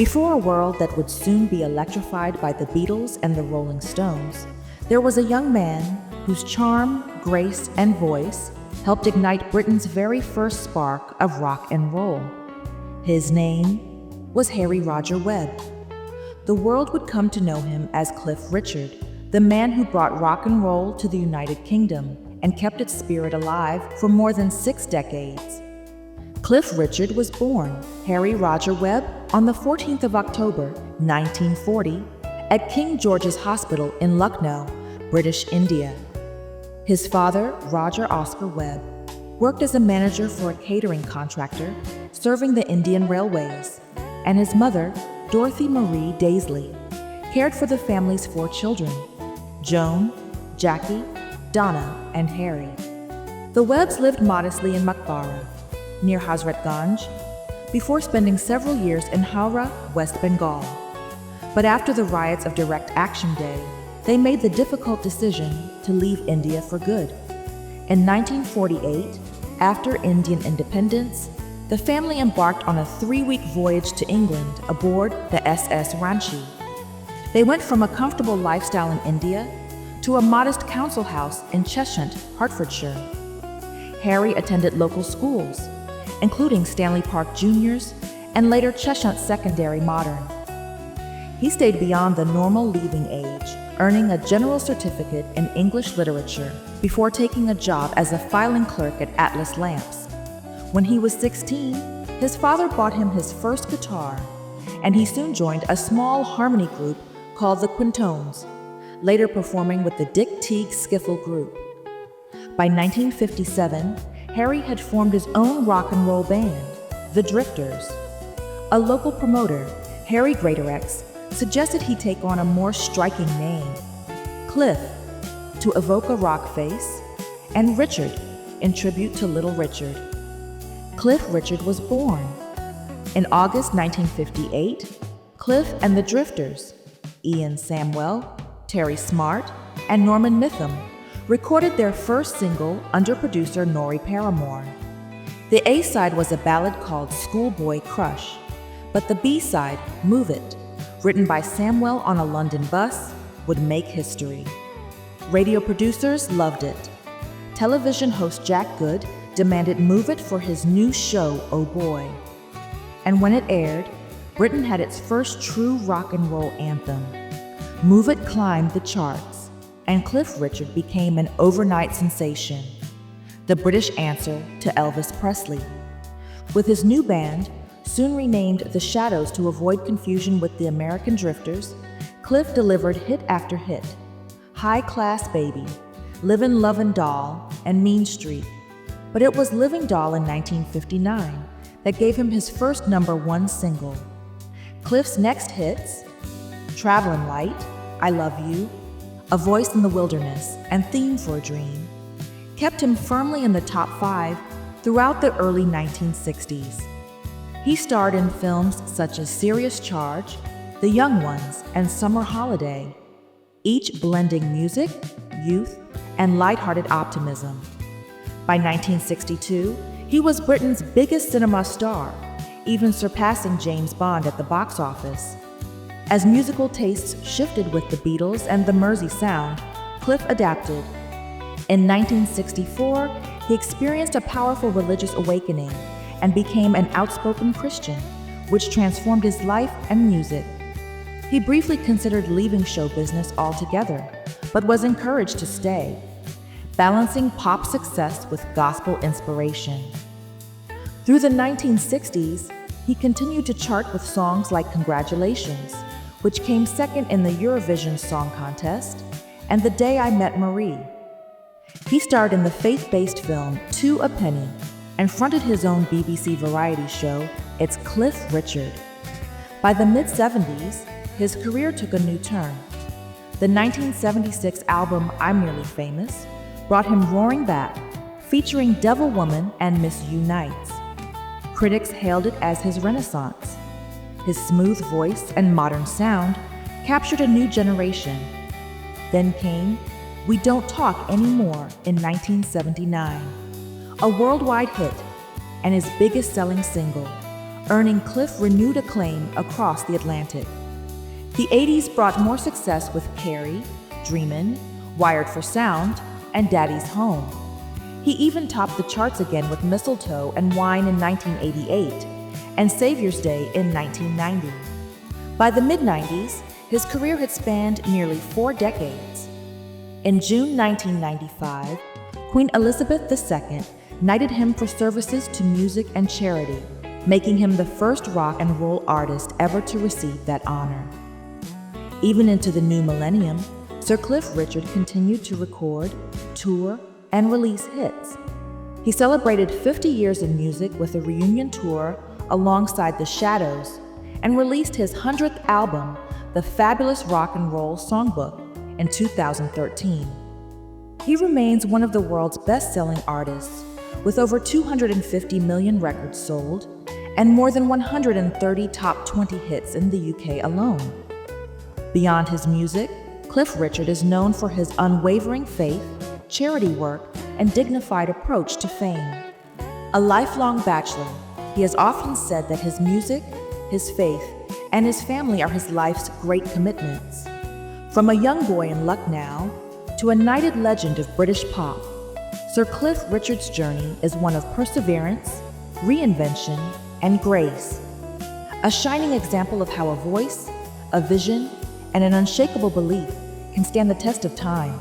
Before a world that would soon be electrified by the Beatles and the Rolling Stones, there was a young man whose charm, grace, and voice helped ignite Britain's very first spark of rock and roll. His name was Harry Roger Webb. The world would come to know him as Cliff Richard, the man who brought rock and roll to the United Kingdom and kept its spirit alive for more than 6 decades. Cliff Richard was born Harry Roger Webb on the 14th of October, 1940, at King George's Hospital in Lucknow, British India. His father, Roger Oscar Webb, worked as a manager for a catering contractor serving the Indian Railways, and his mother, Dorothy Marie Daisley, cared for the family's 4 children, Joan, Jackie, Donna, and Harry. The Webbs lived modestly in Maqbara, near Hazratganj, before spending several years in Howrah, West Bengal. But after the riots of Direct Action Day, they made the difficult decision to leave India for good. In 1948, after Indian independence, the family embarked on a 3-week voyage to England aboard the SS Ranchi. They went from a comfortable lifestyle in India to a modest council house in Cheshunt, Hertfordshire. Harry attended local schools, including Stanley Park Juniors and later Cheshunt Secondary Modern. He stayed beyond the normal leaving age, earning a general certificate in English literature before taking a job as a filing clerk at Atlas Lamps. When he was 16, his father bought him his first guitar, and he soon joined a small harmony group called the Quintones, later performing with the Dick Teague Skiffle Group. By 1957, Harry had formed his own rock and roll band, the Drifters. A local promoter, Harry Greatorex, suggested he take on a more striking name, Cliff, to evoke a rock face, and Richard, in tribute to Little Richard. Cliff Richard was born. In August 1958, Cliff and the Drifters, Ian Samwell, Terry Smart, and Norman Mitham, recorded their first single under producer Norrie Paramore. The A-side was a ballad called Schoolboy Crush, but the B-side, Move It, written by Samwell on a London bus, would make history. Radio producers loved it. Television host Jack Good demanded Move It for his new show, Oh Boy. And when it aired, Britain had its first true rock and roll anthem. Move It climbed the charts, and Cliff Richard became an overnight sensation, the British answer to Elvis Presley. With his new band, soon renamed The Shadows to avoid confusion with the American Drifters, Cliff delivered hit after hit: High Class Baby, Livin' Lovin' Doll, and Mean Street. But it was Living Doll in 1959 that gave him his first #1 single. Cliff's next hits, Travelin' Light, I Love You, A Voice in the Wilderness, and Theme for a Dream, kept him firmly in the top 5 throughout the early 1960s. He starred in films such as Serious Charge, The Young Ones, and Summer Holiday, each blending music, youth, and lighthearted optimism. By 1962, he was Britain's biggest cinema star, even surpassing James Bond at the box office. As musical tastes shifted with the Beatles and the Mersey sound, Cliff adapted. In 1964, he experienced a powerful religious awakening and became an outspoken Christian, which transformed his life and music. He briefly considered leaving show business altogether, but was encouraged to stay, balancing pop success with gospel inspiration. Through the 1960s, he continued to chart with songs like Congratulations, which came second in the Eurovision Song Contest, and The Day I Met Marie. He starred in the faith-based film Two a Penny and fronted his own BBC variety show, It's Cliff Richard. By the mid-70s, his career took a new turn. The 1976 album I'm Nearly Famous brought him roaring back, featuring Devil Woman and Miss You Nights. Critics hailed it as his renaissance. His smooth voice and modern sound captured a new generation. Then came We Don't Talk Anymore in 1979, a worldwide hit, and his biggest selling single, earning Cliff renewed acclaim across the Atlantic. The 80s brought more success with Carrie, Dreamin', Wired for Sound, and Daddy's Home. He even topped the charts again with Mistletoe and Wine in 1988 and Savior's Day in 1990. By the mid-90s, his career had spanned nearly 4 decades. In June 1995, Queen Elizabeth II knighted him for services to music and charity, making him the first rock and roll artist ever to receive that honor. Even into the new millennium, Sir Cliff Richard continued to record, tour, and release hits. He celebrated 50 years in music with a reunion tour alongside The Shadows and released his 100th album, The Fabulous Rock and Roll Songbook, in 2013. He remains one of the world's best-selling artists, with over 250 million records sold and more than 130 top 20 hits in the UK alone. Beyond his music, Cliff Richard is known for his unwavering faith, charity work, and dignified approach to fame. A lifelong bachelor, he has often said that his music, his faith, and his family are his life's great commitments. From a young boy in Lucknow to a knighted legend of British pop, Sir Cliff Richard's journey is one of perseverance, reinvention, and grace. A shining example of how a voice, a vision, and an unshakable belief can stand the test of time.